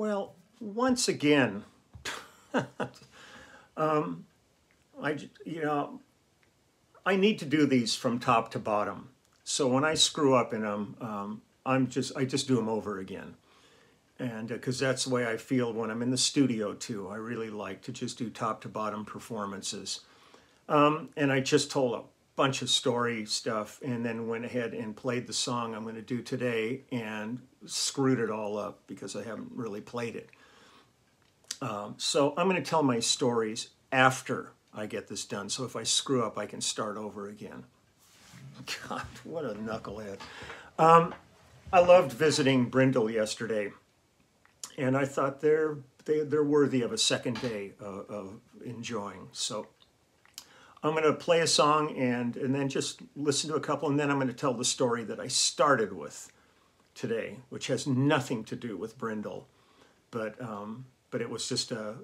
Well, once again, I need to do these from top to bottom. So when I screw up in them, I just do them over again. And because that's the way I feel when I'm in the studio too. I really like to just do top to bottom performances. And I just told a bunch of story stuff and then went ahead and played the song I'm going to do today and screwed it all up because I haven't really played it. So I'm going to tell my stories after I get this done. So if I screw up, I can start over again. God, what a knucklehead. I loved visiting Bryndle yesterday. And I thought they're worthy of a second day of enjoying. So I'm going to play a song and then just listen to a couple, and then I'm going to tell the story that I started with today, which has nothing to do with Bryndle, but it was just a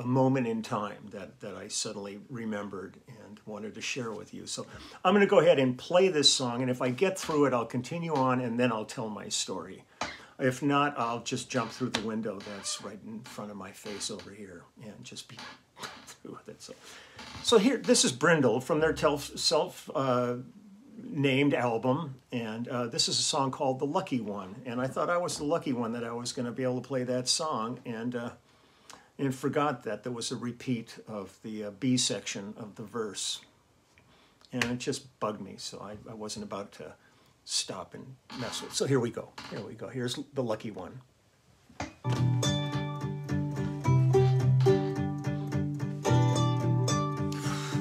moment in time that I suddenly remembered and wanted to share with you. So I'm going to go ahead and play this song, and if I get through it, I'll continue on, and then I'll tell my story. If not, I'll just jump through the window that's right in front of my face over here and just be through with it. So here, this is Bryndle from their self-named album, and this is a song called The Lucky One. And I thought I was the lucky one that I was going to be able to play that song, and forgot that there was a repeat of the B section of the verse. And it just bugged me, so I wasn't about to stop and mess with it. So here we go. Here we go. Here's The Lucky One.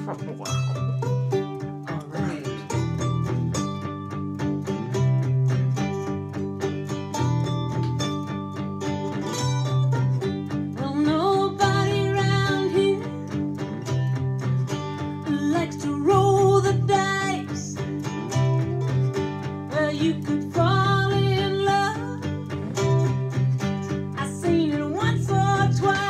Wow. All right. Well, nobody around here likes to roll the dice. Well, you could fall in love. I seen it once or twice.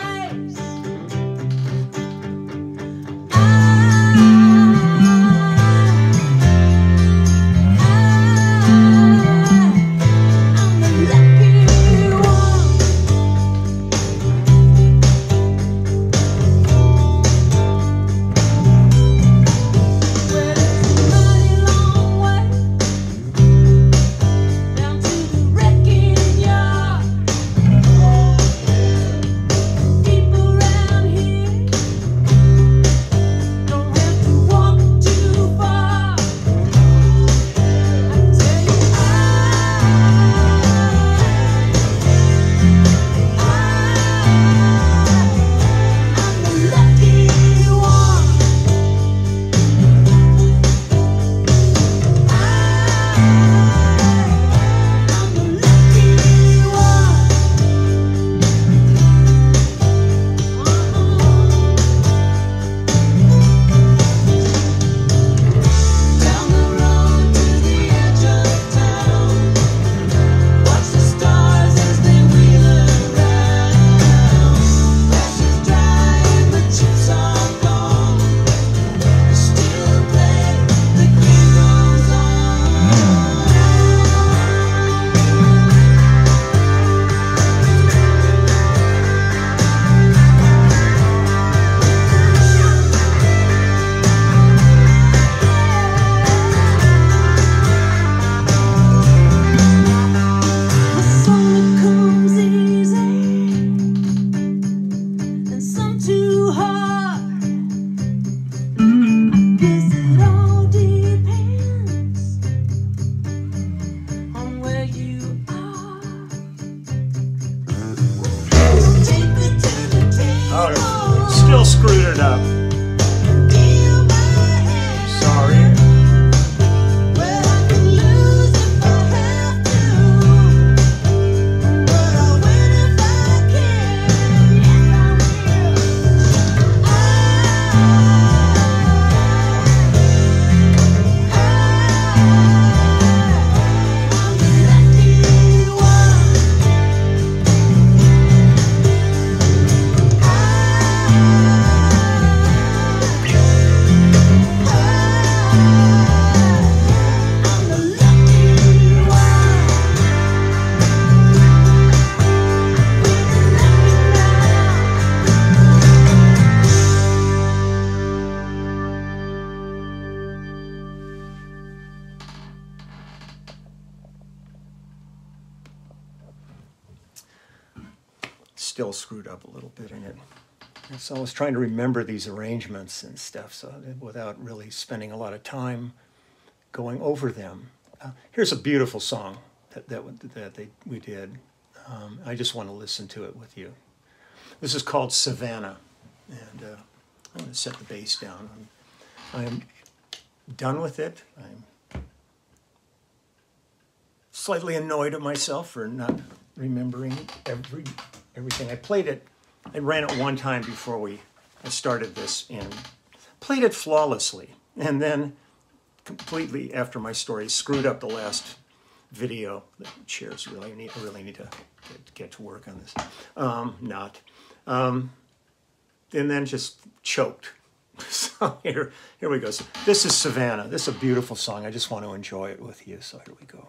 I'm the lucky one. Well, it's a mighty long way down to the wrecking yard. People around here don't have to walk too far. I tell you, I'm the lucky one. I'm the lucky one. Down the road to the edge of town, watch the stars as they wheel around. Ashes dry and the chips are gone. Still play, the game goes on. Some comes easy and some too hard. I guess it all depends on where you are. Take me to the Oh, table. still screwed it up. Deal my hand. Sorry. Well, I can lose if I have to, but I'll win if I can. Yes, I will. I'm the lucky one. still screwed up a little bit in it. And so I was trying to remember these arrangements and stuff, so without really spending a lot of time going over them. Here's a beautiful song we did. I just want to listen to it with you. This is called Savannah, and I'm going to set the bass down. I'm done with it. I'm slightly annoyed at myself for not remembering everything. I played it. I ran it one time before I started this, and played it flawlessly, and then completely after my story screwed up the last video. The chairs really need to get to work on this. And then just choked. So here we go. So this is Savannah. This is a beautiful song. I just want to enjoy it with you. So here we go.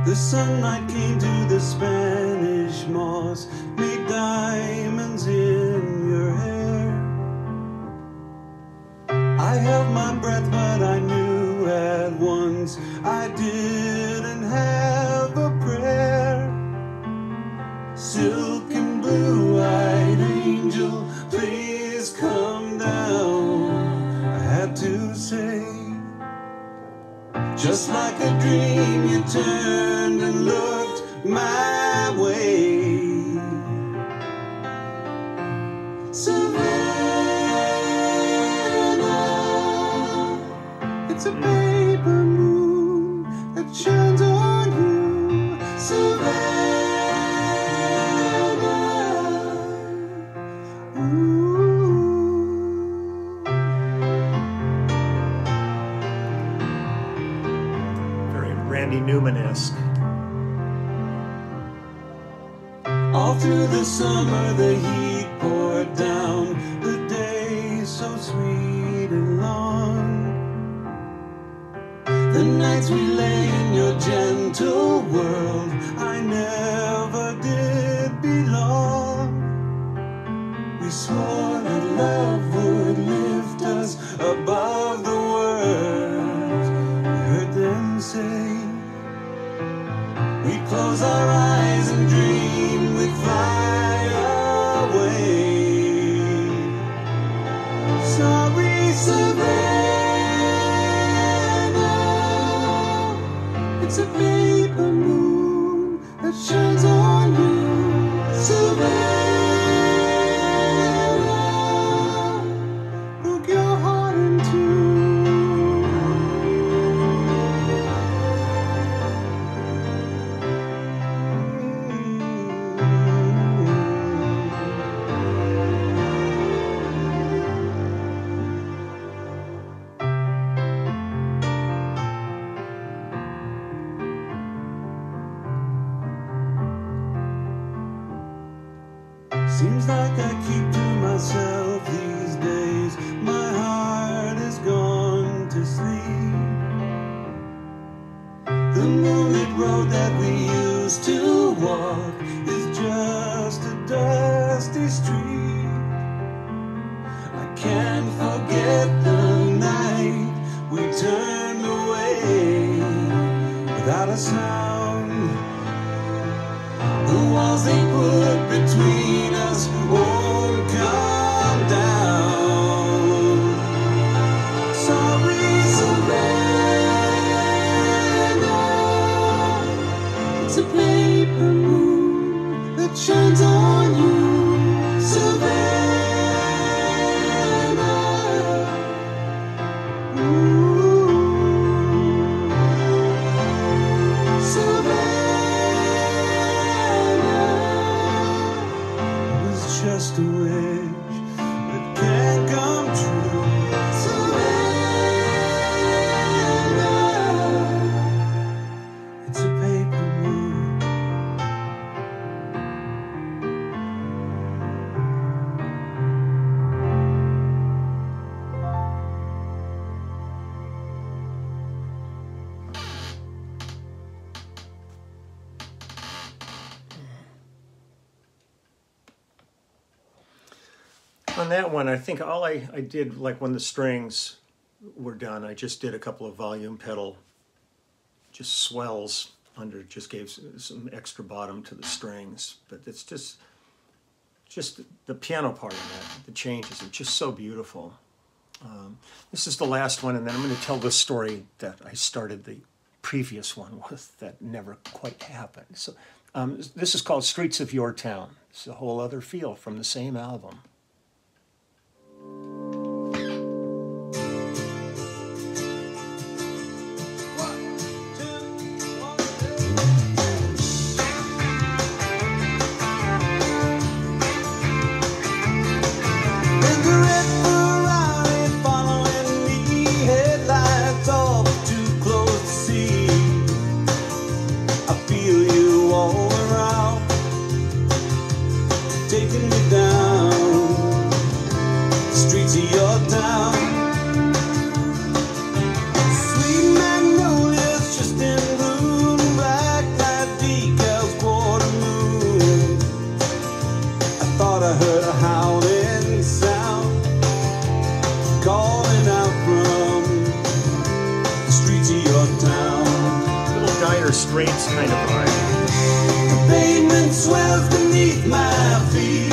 The sunlight came to the Spanish moss, made diamonds in your hair. I held my breath, but I knew at once I didn't have a prayer. Silk and blue-eyed angel, please come down, I had to say. Just like a dream, you turned and looked my way. Savannah, it's a paper moon that shines on you. Savannah, ooh. Randy Newman-esque. All through the summer the heat poured down, the day so sweet and long. The nights we lay in your gentle world, I never did belong. We swore that love would lift us above the world. We heard them say, we close our eyes and dream we'd fly away. Sorry, Savannah, it's a paper moon that shines on you. Savannah, broke your heart in two. Seems like I keep to myself these days. My heart is gone to sleep. The moonlit road that we used to walk is just a dusty street. I can't forget the night we turned away without a sound. The walls they put between us won't come down. Sorry, Savannah, it's a paper moon that shines on you. Savannah, ooh. On that one, I think all I did, like when the strings were done, I just did a couple of volume pedal, just swells under, just gave some extra bottom to the strings. But it's just the piano part of that, the changes are just so beautiful. This is the last one, and then I'm going to tell the story that I started the previous one with that never quite happened. So this is called Streets of Your Town. It's a whole other feel from the same album. Straits kind of vibe. The pavement swells beneath my feet.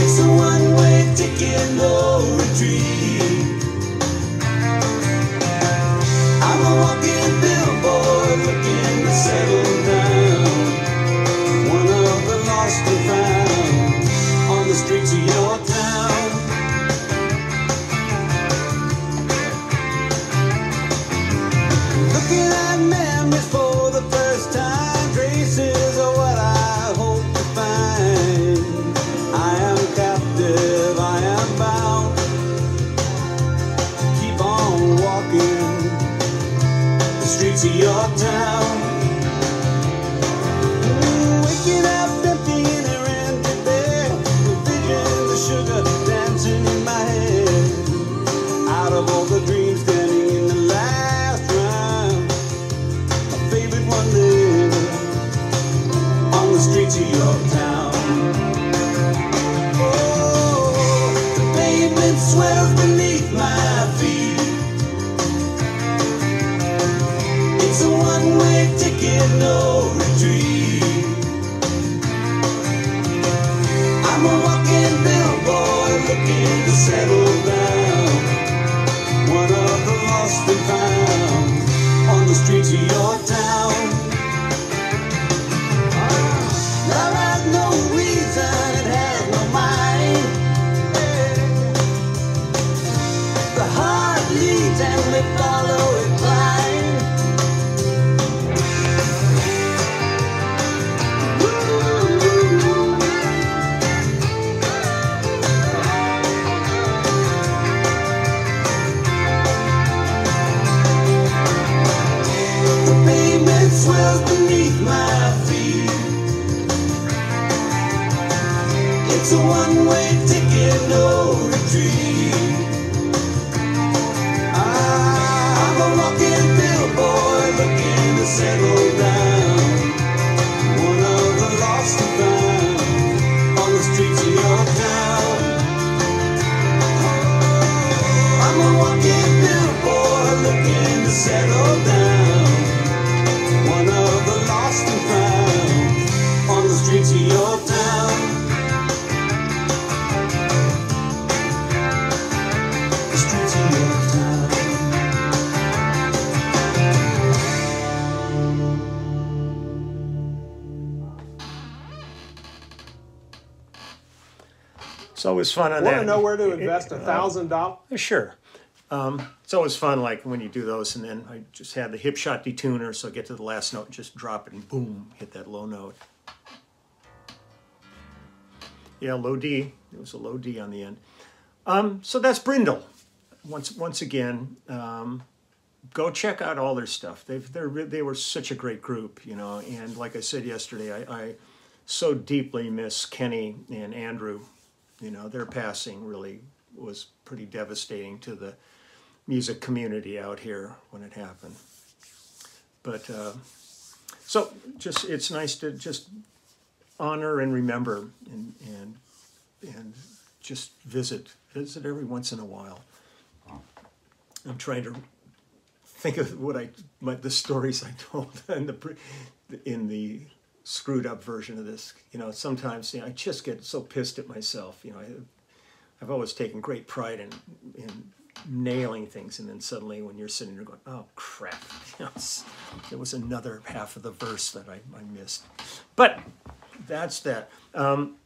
It's a one-way ticket, no retreat. I'm a walking billboard looking to settle down. One of the lost and found on the streets of your town. Looking at memories for the first time, traces of what I hope to find. I am captive, I am bound. Keep on walking the streets of your town. Waking up empty in a empty bed, with visions of sugar dancing in my head. Out of all the dreams standing in the last round, my favorite one there on the streets of your town. Oh, the pavement swells beneath my feet. It's a one-way ticket, no retreat. I'm a walking billboard looking to settle down. One of the lost and found on the streets of your town. Love has no reason, it has no mind. The heart leads and we follow it blind. The pavement swells beneath my feet. It's a one-way ticket, no retreat. I'm a walking billboard looking to settle down. One of the lost and found on the streets of your town. I'm a walking billboard looking to settle down. One of the lost and found on the streets of your town. The streets of your town. It's always fun on Want that. to know where to invest $1,000? Sure. It's always fun, like when you do those, and then I just had the hip shot detuner, so I get to the last note, just drop it, and boom, hit that low note. Yeah, low D. It was a low D on the end. So that's Bryndle. Once again, go check out all their stuff. They were such a great group, you know. And like I said yesterday, I so deeply miss Kenny and Andrew. You know, their passing really was pretty devastating to the music community out here when it happened. But so just it's nice to just honor and remember and just visit every once in a while. I'm trying to think of the stories I told in the screwed up version of this. You know, sometimes I just get so pissed at myself. You know, I've always taken great pride in nailing things, and then suddenly when you're sitting there going, oh crap, you know, there was another half of the verse that I missed. But that's that. I'm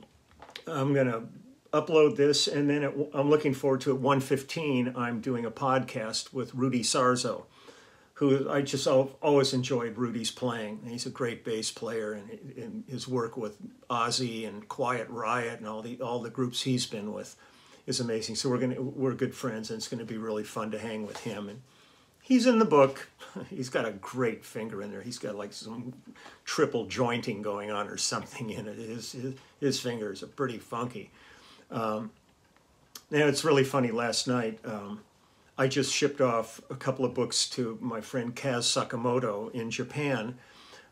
gonna upload this, and then I'm looking forward to at 1:15. I'm doing a podcast with Rudy Sarzo, who I just always enjoyed Rudy's playing. He's a great bass player, and his work with Ozzy and Quiet Riot and all the groups he's been with is amazing. So we're good friends, and it's gonna be really fun to hang with him. And he's in the book. He's got a great finger in there. He's got like some triple jointing going on or something in it. His fingers are pretty funky. Now it's really funny. Last night, I just shipped off a couple of books to my friend Kaz Sakamoto in Japan,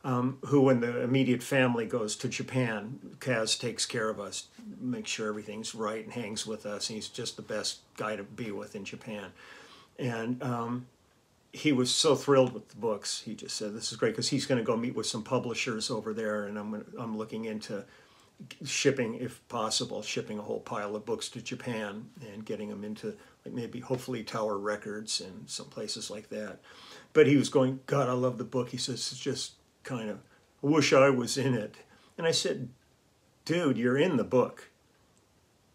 who, when the immediate family goes to Japan, Kaz takes care of us, makes sure everything's right, and hangs with us. And he's just the best guy to be with in Japan. And he was so thrilled with the books. He just said, "This is great," because he's going to go meet with some publishers over there, and I'm looking into shipping, if possible, shipping a whole pile of books to Japan and getting them into like maybe hopefully Tower Records and some places like that. But he was going, "God, I love the book." He says, "It's just kind of, I wish I was in it." And I said, "Dude, you're in the book."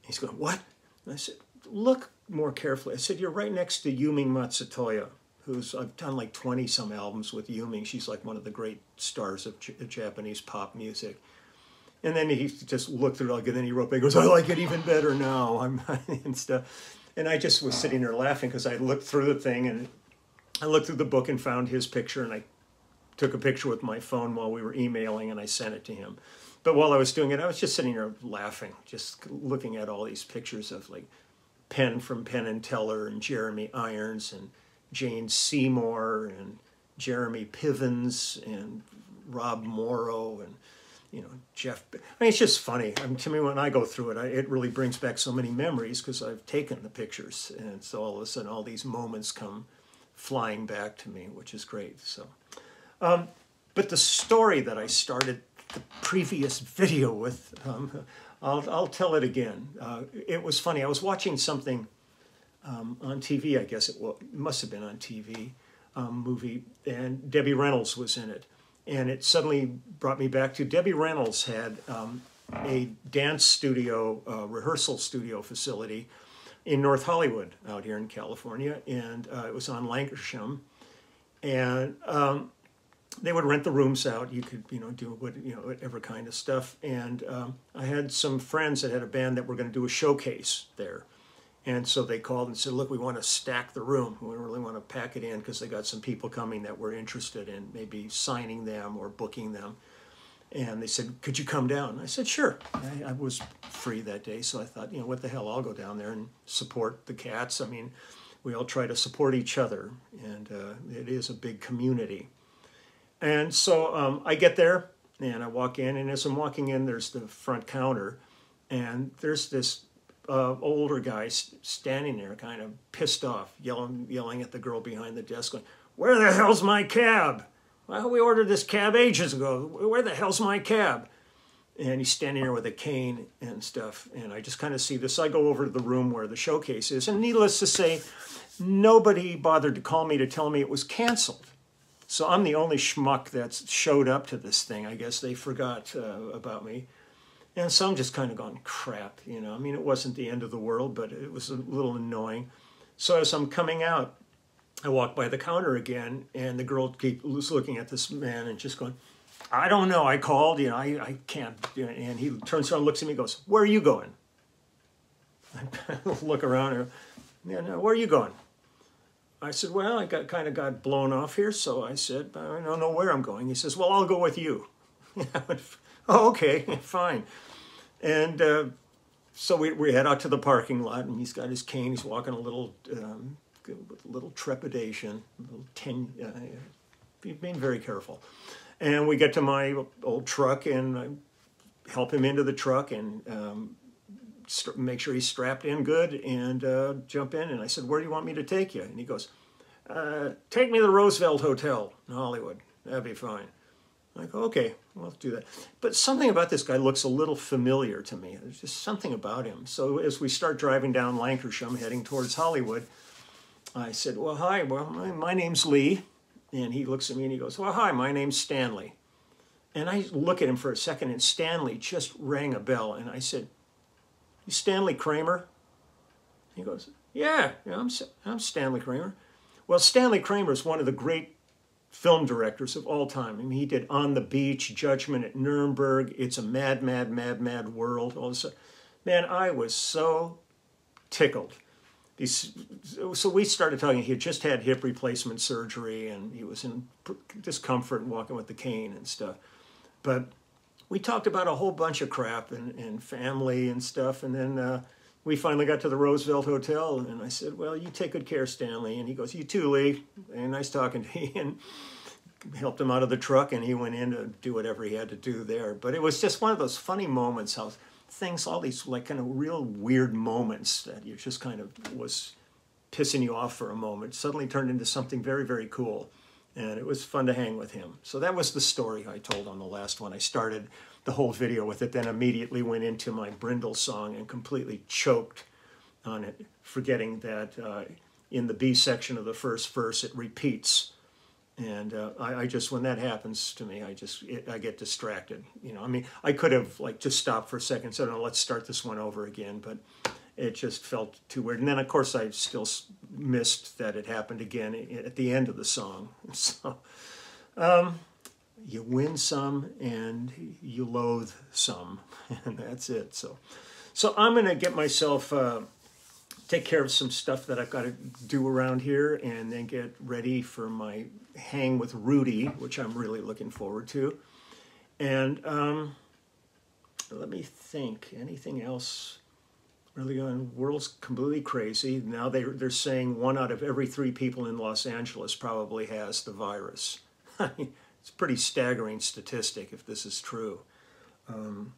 He's going, "What?" And I said, "Look more carefully." I said, "You're right next to Yumi Matsutoya, I've done like 20 some albums with Yumi. She's like one of the great stars of Japanese pop music." And then he just looked through it, and then he wrote back, he goes, "I like it even better now." And stuff. And I just was sitting there laughing because I looked through the thing, and I looked through the book and found his picture, and I took a picture with my phone while we were emailing, and I sent it to him. But while I was doing it, I was just sitting there laughing, just looking at all these pictures of like Penn from Penn and Teller and Jeremy Irons and Jane Seymour and Jeremy Pivens and Rob Morrow and, you know, Jeff. I mean, it's just funny. I mean, to me, when I go through it, it really brings back so many memories because I've taken the pictures, and so all of a sudden, all these moments come flying back to me, which is great. So, but the story that I started the previous video with, I'll tell it again. It was funny. I was watching something on TV. I guess it must have been on TV movie, and Debbie Reynolds was in it. And it suddenly brought me back to Debbie Reynolds had a dance studio, rehearsal studio facility in North Hollywood out here in California. And it was on Lankershim. And they would rent the rooms out. You could, do whatever kind of stuff. And I had some friends that had a band that were going to do a showcase there. And so they called and said, "Look, we want to stack the room. We really want to pack it in because they got some people coming that were interested in maybe signing them or booking them." And they said, "Could you come down?" I said, "Sure." I was free that day, so I thought, what the hell, I'll go down there and support the cats. I mean, we all try to support each other, and it is a big community. And so I get there, and I walk in, and as I'm walking in, there's the front counter, and there's this older guy standing there kind of pissed off, yelling at the girl behind the desk, going, "Where the hell's my cab? Well, we ordered this cab ages ago. Where the hell's my cab?" And he's standing there with a cane and stuff, and I just kind of see this. I go over to the room where the showcase is, and needless to say, nobody bothered to call me to tell me it was canceled. So I'm the only schmuck that's showed up to this thing. I guess they forgot about me. And so I'm just kind of going, crap, I mean, it wasn't the end of the world, but it was a little annoying. So as I'm coming out, I walk by the counter again, and the girl keeps looking at this man and just going, "I don't know, I called, I can't." And he turns around, looks at me, and goes, "Where are you going?" I look around and go, "No, where are you going?" I said, "Well, I kind of got blown off here," so I said, "I don't know where I'm going." He says, "Well, I'll go with you." I went, "Oh, okay, fine." And so we head out to the parking lot, and he's got his cane. He's walking a little, with a little trepidation, being very careful. And we get to my old truck, and I help him into the truck and make sure he's strapped in good and jump in. And I said, where do you want me to take you? And he goes, take me to the Roosevelt Hotel in Hollywood. That'd be fine. I'm like, okay, well, let's do that. But something about this guy looks a little familiar to me. There's just something about him. So as we start driving down Lancashire, heading towards Hollywood, I said, well, hi, well, my name's Lee. And he looks at me and he goes, well, hi, my name's Stanley. And I look at him for a second, and Stanley just rang a bell. And I said, you Stanley Kramer? He goes, yeah, I'm Stanley Kramer. Well, Stanley Kramer is one of the great film directors of all time. I mean, he did On the Beach, Judgment at Nuremberg, It's a Mad, Mad, Mad, Mad World. All this. Man, I was so tickled. So we started talking. He had just had hip replacement surgery, and he was in discomfort and walking with the cane and stuff. But we talked about a whole bunch of crap and family and stuff, and then we finally got to the Roosevelt Hotel, and I said, well, you take good care, Stanley. And he goes, you too, Lee. And nice talking to you. And helped him out of the truck, and he went in to do whatever he had to do there. But it was just one of those funny moments, how things, all these like kind of real weird moments that you just kind of was pissing you off for a moment, suddenly turned into something very, very cool. And it was fun to hang with him. So that was the story I told on the last one. I started the whole video with it, then immediately went into my Bryndle song and completely choked on it, forgetting that in the B section of the first verse it repeats. And I just, when that happens to me, I get distracted. You know, I mean, I could have like just stopped for a second and said, no, let's start this one over again, but it just felt too weird. And then, of course, I still missed that it happened again at the end of the song. So you win some and you loathe some, and that's it. So I'm going to get myself, take care of some stuff that I've got to do around here, and then get ready for my hang with Rudy, which I'm really looking forward to. And let me think, anything else really going? World's completely crazy. Now they're saying 1 out of every 3 people in Los Angeles probably has the virus. It's a pretty staggering statistic if this is true. You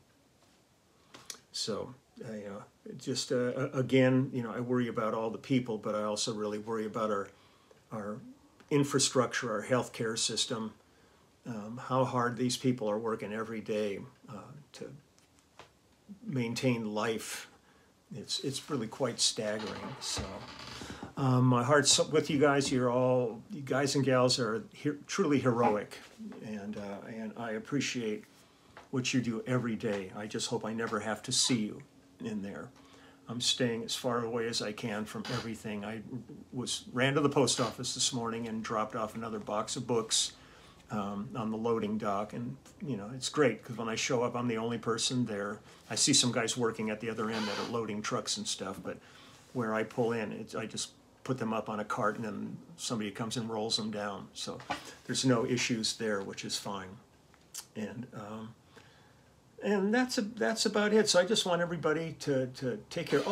know, just again, you know, I worry about all the people, but I also really worry about our infrastructure, our healthcare system, how hard these people are working every day to maintain life. It's really quite staggering. So my heart's with you guys. You guys and gals are truly heroic, and I appreciate what you do every day. I just hope I never have to see you in there. I'm staying as far away as I can from everything. I ran to the post office this morning and dropped off another box of books on the loading dock, and you know, it's great because when I show up, I'm the only person there. I see some guys working at the other end that are loading trucks and stuff, but where I pull in, I just put them up on a cart, and then somebody comes and rolls them down. So there's no issues there, which is fine. And that's about it. So I just want everybody to take care.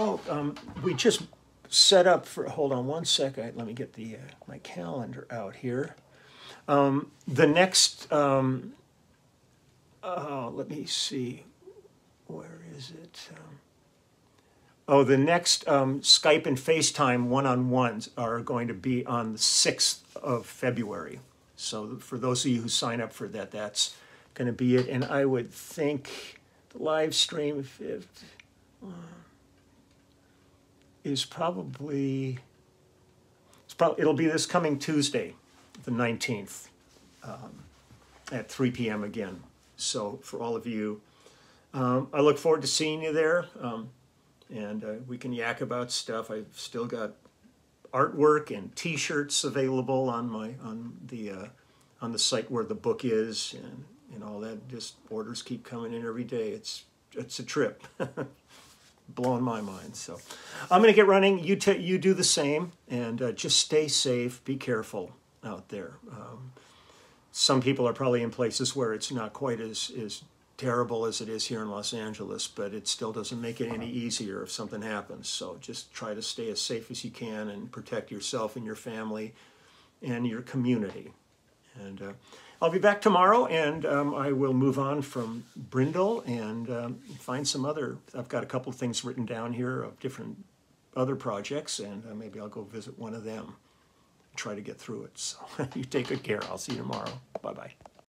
We just set up for, hold on one second. Let me get my calendar out here. The next, let me see, where is it? The next Skype and FaceTime one-on-ones are going to be on the 6th of February. So for those of you who sign up for that, that's going to be it. And I would think the live stream is probably, it'll be this coming Tuesday, the 19th, at 3 p.m. again. So for all of you, I look forward to seeing you there, and we can yak about stuff. I've still got artwork and T-shirts available on the site where the book is, and all that. Just orders keep coming in every day. It's a trip, blowing my mind. So I'm going to get running. You do the same, and just stay safe. Be careful out there. Some people are probably in places where it's not quite as terrible as it is here in Los Angeles, but it still doesn't make it any easier if something happens. So just try to stay as safe as you can and protect yourself and your family and your community. And I'll be back tomorrow, and I will move on from Bryndle and find some other. I've got a couple of things written down here of different other projects, and maybe I'll go visit one of them and try to get through it. So you take good care. I'll see you tomorrow. Bye-bye.